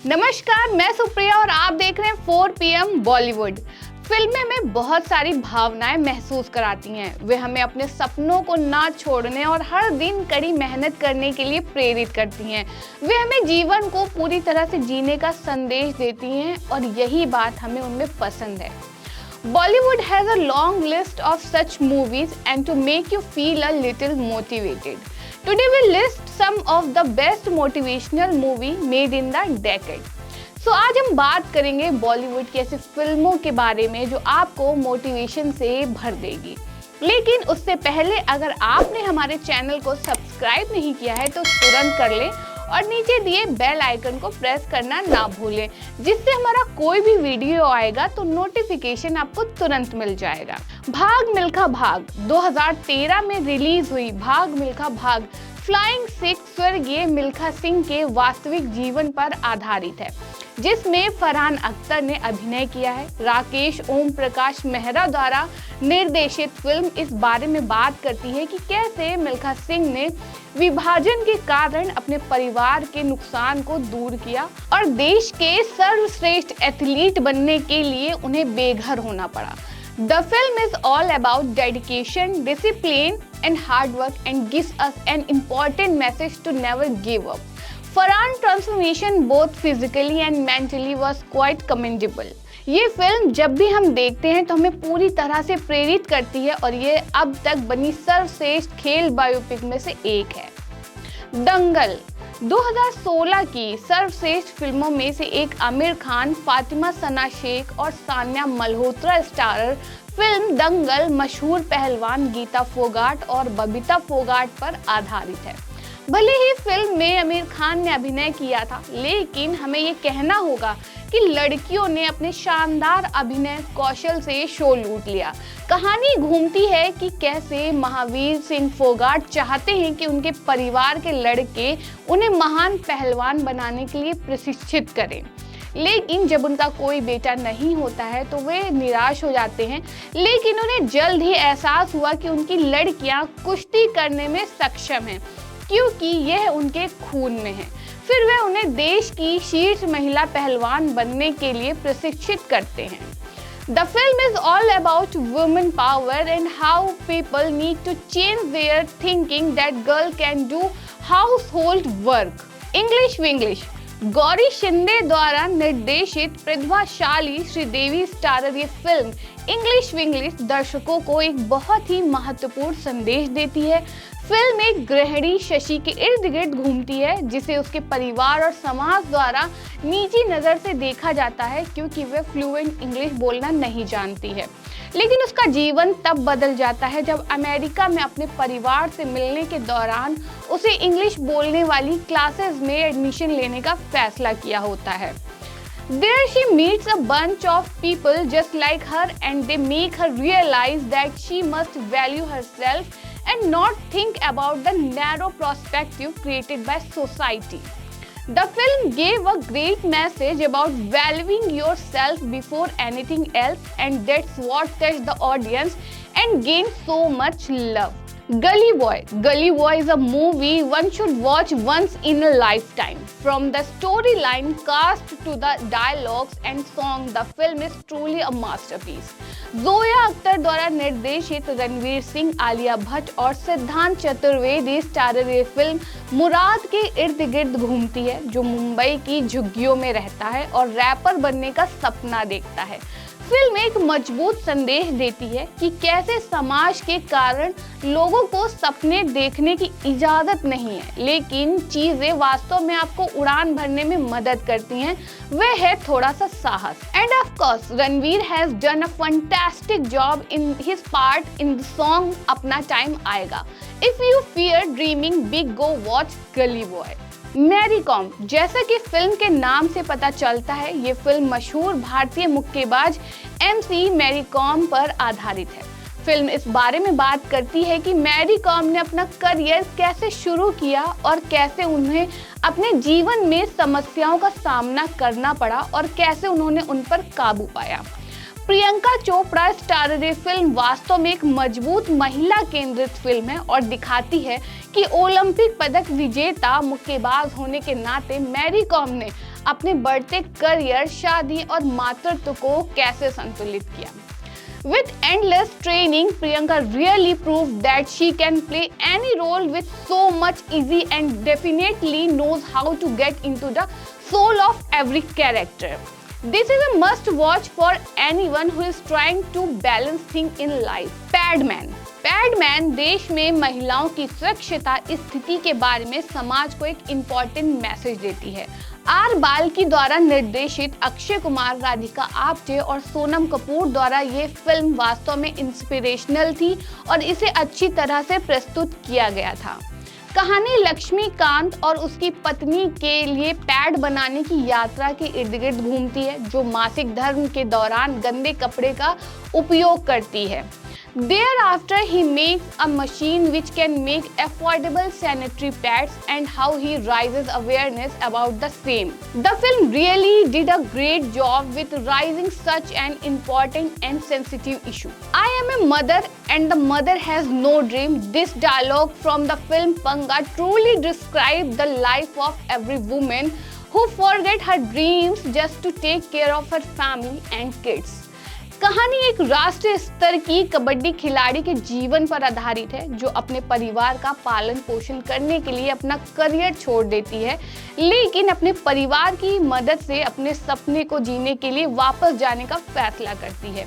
नमस्कार, मैं सुप्रिया और आप देख रहे हैं 4 PM बॉलीवुड। फिल्में में बहुत सारी भावनाएं महसूस कराती हैं। वे हमें अपने सपनों को ना छोड़ने और हर दिन कड़ी मेहनत करने के लिए प्रेरित करती हैं। वे हमें जीवन को पूरी तरह से जीने का संदेश देती हैं और यही बात हमें उनमें पसंद है। Bollywood has a long list of such movies and to make you feel a little motivated. Today we list some of the best motivational movie made in the decade. So आज हम बात करेंगे बॉलीवुड की ऐसी फिल्मों के बारे में जो आपको मोटिवेशन से भर देगी। लेकिन उससे पहले अगर आपने हमारे चैनल को सब्सक्राइब नहीं किया है तो तुरंत कर लें और नीचे दिए बेल आइकन को प्रेस करना ना भूलें, जिससे हमारा कोई भी वीडियो आएगा तो नोटिफिकेशन आपको तुरंत मिल जाएगा। भाग मिल्खा भाग 2013 में रिलीज हुई भाग मिल्खा भाग फ्लाइंग सिक्स स्वर्गीय मिल्खा सिंह के वास्तविक जीवन पर आधारित है, जिसमें फरहान अख्तर ने अभिनय किया है। राकेश ओम प्रकाश मेहरा द्वारा निर्देशित फिल्म इस बारे में बात करती है कि कैसे मिल्खा सिंह ने विभाजन के कारण अपने परिवार के नुकसान को दूर किया और देश के सर्वश्रेष्ठ एथलीट बनने के लिए उन्हें बेघर होना पड़ा। The film is all about dedication, discipline and hard work and gives us an important message to never give up. Farhan's transformation both physically and mentally was quite commendable. ये फिल्म जब भी हम देखते हैं तो हमें पूरी तरह से प्रेरित करती है और ये अब तक बनी सर्वश्रेष्ठ खेल बायोपिक में से एक है। दंगल 2016 की सर्वश्रेष्ठ फिल्मों में से एक आमिर खान, फातिमा सना शेख और सान्या मल्होत्रा स्टारर फिल्म दंगल मशहूर पहलवान गीता फोगाट और बबीता फोगाट पर आधारित है। भले ही फिल्म में आमिर खान ने अभिनय किया था, लेकिन हमें ये कहना होगा कि लड़कियों ने अपने शानदार अभिनय कौशल से शो लूट लिया। कहानी घूमती है कि कैसे महावीर सिंह फोगाट चाहते हैं कि उनके परिवार के लड़के उन्हें महान पहलवान बनाने के लिए प्रशिक्षित करें, लेकिन जब उनका कोई बेटा नहीं होता है तो वे निराश हो जाते हैं। लेकिन उन्हें जल्द ही एहसास हुआ कि उनकी लड़कियां कुश्ती करने में सक्षम हैं, क्योंकि यह उनके खून में है। फिर वे उन्हें देश की शीर्ष महिला पहलवान बनने के लिए प्रशिक्षित करते हैं। The film is all about women power and how people need to change their thinking that girl can do household work. English Gauri Shinde द्वारा निर्देशित प्रतिभाशाली श्रीदेवी स्टारर ये फिल्म इंग्लिश दर्शकों को एक बहुत ही महत्वपूर्ण संदेश देती है। फिल्म एक गृहिणी शशि के इर्द गिर्द घूमती है, जिसे उसके परिवार और समाज द्वारा नीची नज़र से देखा जाता है क्योंकि वह फ्लुएंट इंग्लिश बोलना नहीं जानती है। लेकिन उसका जीवन तब बदल जाता है जब अमेरिका में अपने परिवार से मिलने के दौरान उसे इंग्लिश बोलने वाली क्लासेस में एडमिशन लेने का फैसला किया होता है। There she meets a bunch of people just like her and they make her realize that she must value herself and not think about the narrow perspective created by society. The film gave a great message about valuing yourself before anything else, and that's what touched the audience and gained so much love. Gully Boy is a movie one should watch once in a lifetime. From the storyline, cast to the dialogues and song, the film is truly a masterpiece. Zoya Akhtar द्वारा निर्देशित रणवीर सिंह, आलिया भट्ट और सिद्धांत Chaturvedi starrer ये film मुराद के इर्द गिर्द घूमती है, जो मुंबई की झुग्गियों में रहता है और रैपर बनने का सपना देखता है। फिल्म एक मजबूत संदेश देती है कि कैसे समाज के कारण लोगों को सपने देखने की इजाजत नहीं है, लेकिन चीजें वास्तव में आपको उड़ान भरने में मदद करती हैं। वह है थोड़ा सा साहस। End of course Ranveer has done a fantastic job in his part in the song अपना टाइम आएगा। If you fear dreaming big, go watch गली बॉय। मैरी कॉम, जैसा कि फिल्म के नाम से पता चलता है, ये फिल्म मशहूर भारतीय मुक्केबाज MC मैरी कॉम पर आधारित है। फिल्म इस बारे में बात करती है कि मैरी कॉम ने अपना करियर कैसे शुरू किया और कैसे उन्हें अपने जीवन में समस्याओं का सामना करना पड़ा और कैसे उन्होंने उन पर काबू पाया। प्रियंका चोपड़ा स्टारर ये फिल्म वास्तव में एक मजबूत महिला केंद्रित फिल्म है और दिखाती है कि ओलंपिक पदक विजेता मुक्केबाज होने के नाते मैरी कॉम ने अपने बढ़ते करियर, शादी और मातृत्व को कैसे संतुलित किया। With endless training, Priyanka really proved that she can play any role with so much ease and definitely knows how to get into the soul of every character. This is a must watch for anyone who is trying to balance things in life. Padman. Padman देश में महिलाओं की सुरक्षिता स्थिति के बारे में समाज को एक इम्पोर्टेंट मैसेज देती है। आर बाल्की द्वारा निर्देशित अक्षय कुमार, राधिका आप्टे और सोनम कपूर द्वारा ये फिल्म वास्तव में इंस्पिरेशनल थी और इसे अच्छी तरह से प्रस्तुत किया गया था। कहानी लक्ष्मीकांत और उसकी पत्नी के लिए पैड बनाने की यात्रा के इर्द गिर्द घूमती है, जो मासिक धर्म के दौरान गंदे कपड़े का उपयोग करती है। Thereafter, he makes a machine which can make affordable sanitary pads and how he raises awareness about the same. The film really did a great job with raising such an important and sensitive issue. I am a mother and the mother has no dream. This dialogue from the film Panga truly describes the life of every woman who forget her dreams just to take care of her family and kids. कहानी एक राष्ट्रीय स्तर की कबड्डी खिलाड़ी के जीवन पर आधारित है, जो अपने परिवार का पालन पोषण करने के लिए अपना करियर छोड़ देती है, लेकिन अपने परिवार की मदद से अपने सपने को जीने के लिए वापस जाने का फैसला करती है।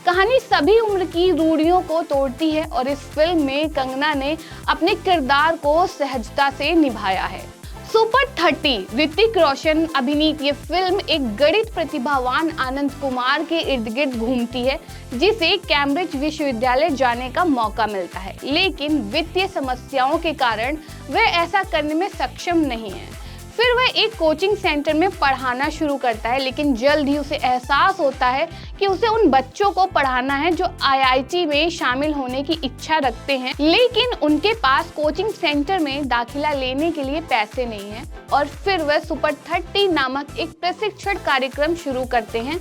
कहानी सभी उम्र की रूढ़ियों को तोड़ती है और इस फिल्म में कंगना ने अपने किरदार को सहजता से निभाया है। सुपर 30 ऋतिक रोशन अभिनीत ये फिल्म एक गणित प्रतिभावान आनंद कुमार के इर्द गिर्द घूमती है, जिसे कैम्ब्रिज विश्वविद्यालय जाने का मौका मिलता है, लेकिन वित्तीय समस्याओं के कारण वह ऐसा करने में सक्षम नहीं है। फिर वह एक कोचिंग सेंटर में पढ़ाना शुरू करता है, लेकिन जल्द ही उसे एहसास होता है कि उसे उन बच्चों को पढ़ाना है जो आईआईटी में शामिल होने की इच्छा रखते हैं, लेकिन उनके पास कोचिंग सेंटर में दाखिला लेने के लिए पैसे नहीं हैं। और फिर वह सुपर 30 नामक एक प्रशिक्षण कार्यक्रम शुरू करते हैं।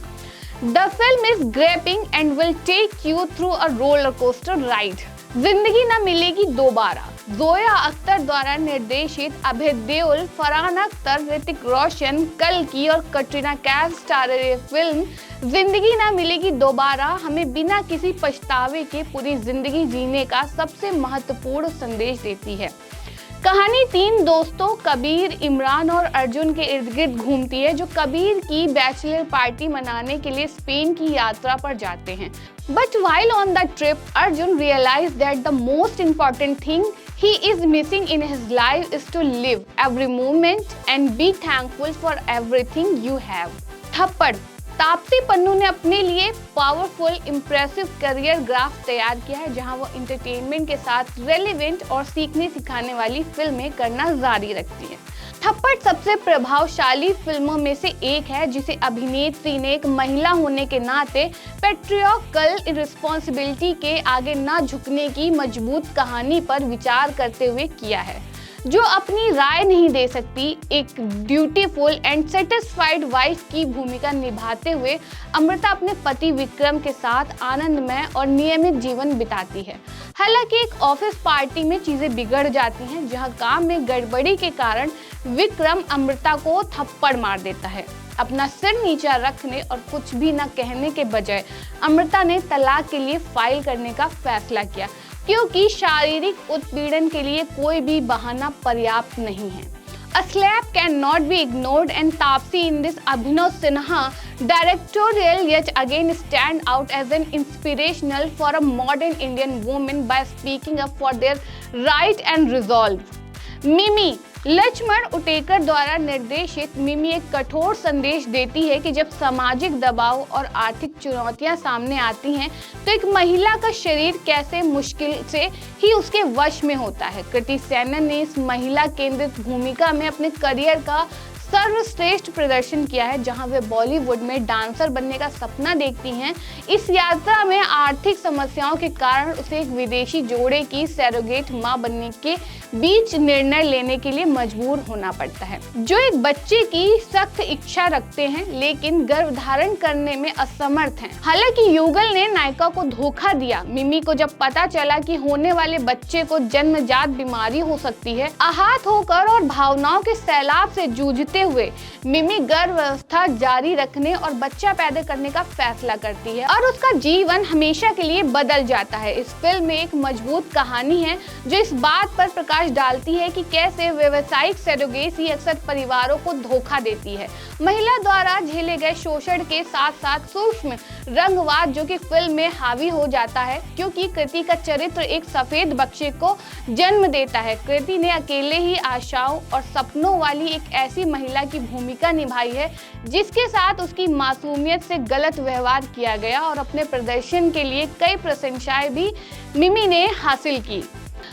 The film is gripping and will take you through a roller coaster ride. Zindagi Na मिलेगी दोबारा जोया अख्तर द्वारा निर्देशित, अभय देओल, फरहान अख्तर, ऋतिक रोशन, कल्कि और कटरीना कैफ स्टारर ये फिल्म जिंदगी ना मिलेगी दोबारा हमें बिना किसी पछतावे के पूरी जिंदगी जीने का सबसे महत्वपूर्ण संदेश देती है। कहानी 3 दोस्तों कबीर, इमरान और अर्जुन के इर्द गिर्द घूमती है, जो कबीर की बैचलर पार्टी मनाने के लिए स्पेन की यात्रा पर जाते हैं। But while on the trip, Arjun realized that the most important thing he is missing in his life is to live every moment and be thankful for everything you have. थप्पड़। तापसी पन्नू ने अपने लिए powerful impressive career graph तैयार किया है, जहां वो entertainment के साथ रेलेवेंट और सीखने सिखाने वाली फिल्में करना जारी रखती है। थप्पड़ सबसे प्रभावशाली फिल्मों में से एक है, जिसे अभिनेत्री ने एक महिला होने के नाते पैट्रियार्कल रिस्पॉन्सिबिलिटी के आगे ना झुकने की मजबूत कहानी पर विचार करते हुए किया है। जो अपनी राय नहीं दे सकती, एक ड्यूटीफुल एंड सेटिस्फाइड वाइफ की भूमिका निभाते हुए अमृता अपने पति विक्रम के साथ आनंदमय और नियमित जीवन बिताती है। हालांकि एक ऑफिस पार्टी में चीजें बिगड़ जाती हैं, जहां काम में गड़बड़ी के कारण विक्रम अमृता को थप्पड़ मार देता है। अपना सिर नीचा रखने और कुछ भी न कहने के बजाय अमृता ने तलाक के लिए फाइल करने का फैसला किया, क्योंकि शारीरिक उत्पीड़न के लिए कोई भी बहाना पर्याप्त नहीं है। A slap cannot be ignored and Taapsee in this Abhinav Sinha directorial yet again stand out as an inspirational for a modern Indian woman by speaking up for their right and resolve. मिमी। लक्ष्मण उटेकर द्वारा निर्देशित मिमी एक कठोर संदेश देती है कि जब सामाजिक दबाव और आर्थिक चुनौतियां सामने आती हैं, तो एक महिला का शरीर कैसे मुश्किल से ही उसके वश में होता है। कृति सेनन ने इस महिला केंद्रित भूमिका में अपने करियर का सर्वश्रेष्ठ प्रदर्शन किया है, जहां वे बॉलीवुड में डांसर बनने का सपना देखती हैं। इस यात्रा में आर्थिक समस्याओं के कारण उसे एक विदेशी जोड़े की सैरोगेट मां बनने के बीच निर्णय लेने के लिए मजबूर होना पड़ता है, जो एक बच्चे की सख्त इच्छा रखते हैं लेकिन गर्भधारण करने में असमर्थ हैं। हालांकि युगल ने नायिका को धोखा दिया। मिमी को जब पता चला कि होने वाले बच्चे को जन्मजात बीमारी हो सकती है, आहत होकर और भावनाओं के सैलाब से जूझते हुए मिमी गर्भावस्था जारी रखने और बच्चा पैदा करने का फैसला करती है और उसका जीवन हमेशा के लिए बदल जाता है। इस फिल्म में एक मजबूत कहानी है जो इस बात पर प्रकाश डालती है कि कैसे व्यावसायिक सरोगेसी अक्सर परिवारों को धोखा देती है। महिला द्वारा झेले गए शोषण के साथ साथ सूक्ष्म रंगवाद जो कि फिल्म में हावी हो जाता है, क्योंकि कृति का चरित्र एक सफेद बच्चे को जन्म देता है। कृति ने अकेले ही आशाओं और सपनों वाली एक ऐसी महिला की भूमिका निभाई है जिसके साथ उसकी मासूमियत से गलत व्यवहार किया गया और अपने प्रदर्शन के लिए कई प्रशंसाएं भी मिमी ने हासिल की।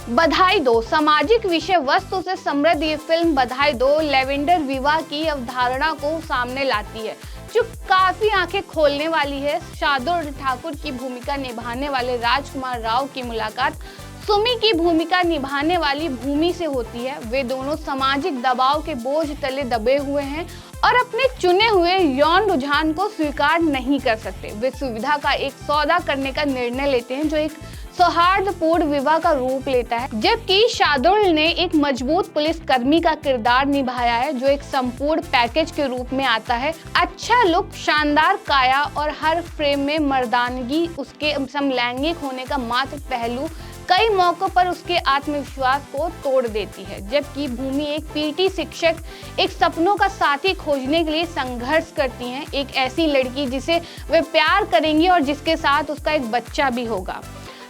बधाई दो सामाजिक विषय वस्तु से समृद्ध ये फिल्म बधाई दो लैवेंडर विवाह की अवधारणा को सामने लाती है, जो काफी आंखें खोलने वाली है। शार्दुल ठाकुर की भूमिका निभाने वाले राजकुमार राव की मुलाकात सुमी की भूमिका निभाने वाली भूमि से होती है। वे दोनों सामाजिक दबाव के बोझ तले दबे हुए हैं और अपने चुने हुए यौन रुझान को स्वीकार नहीं कर सकते। वे सुविधा का एक सौदा करने का निर्णय लेते हैं जो एक सौहार्दपूर्ण विवाह का रूप लेता है, जबकि शार्दुल ने एक मजबूत पुलिस कर्मी का किरदार निभाया है जो एक संपूर्ण पैकेज के रूप में आता है। अच्छा लुक, शानदार काया और हर फ्रेम में मर्दानगी उसके समलैंगिक होने का मात्र पहलू कई मौकों पर उसके आत्मविश्वास को तोड़ देती है। जबकि भूमि एक पीटी शिक्षक एक सपनों का साथी खोजने के लिए संघर्ष करती हैं, एक ऐसी लड़की जिसे वे प्यार करेंगी और जिसके साथ उसका एक बच्चा भी होगा।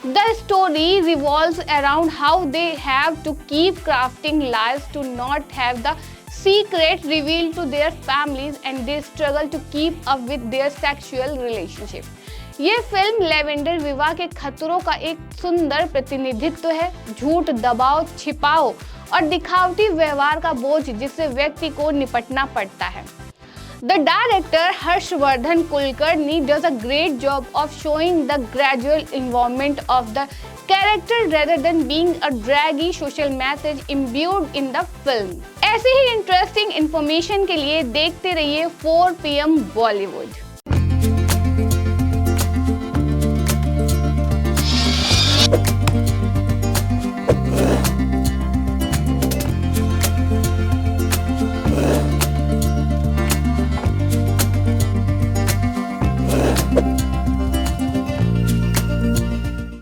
The story revolves around how they have to keep crafting lies to not have the secret revealed to their families and they struggle to keep up with their sexual relationship. ये फिल्म लैवेंडर विवाह के खतरों का एक सुंदर प्रतिनिधित्व है। झूठ, दबाव, छिपाओ और दिखावटी व्यवहार का बोझ जिससे व्यक्ति को निपटना पड़ता है। The director Harshvardhan Kulkarni does a great job of showing the gradual involvement of the character rather than being a draggy social message imbued in the film. ऐसे ही इंटरेस्टिंग इंफॉर्मेशन के लिए देखते रहिए 4 PM बॉलीवुड।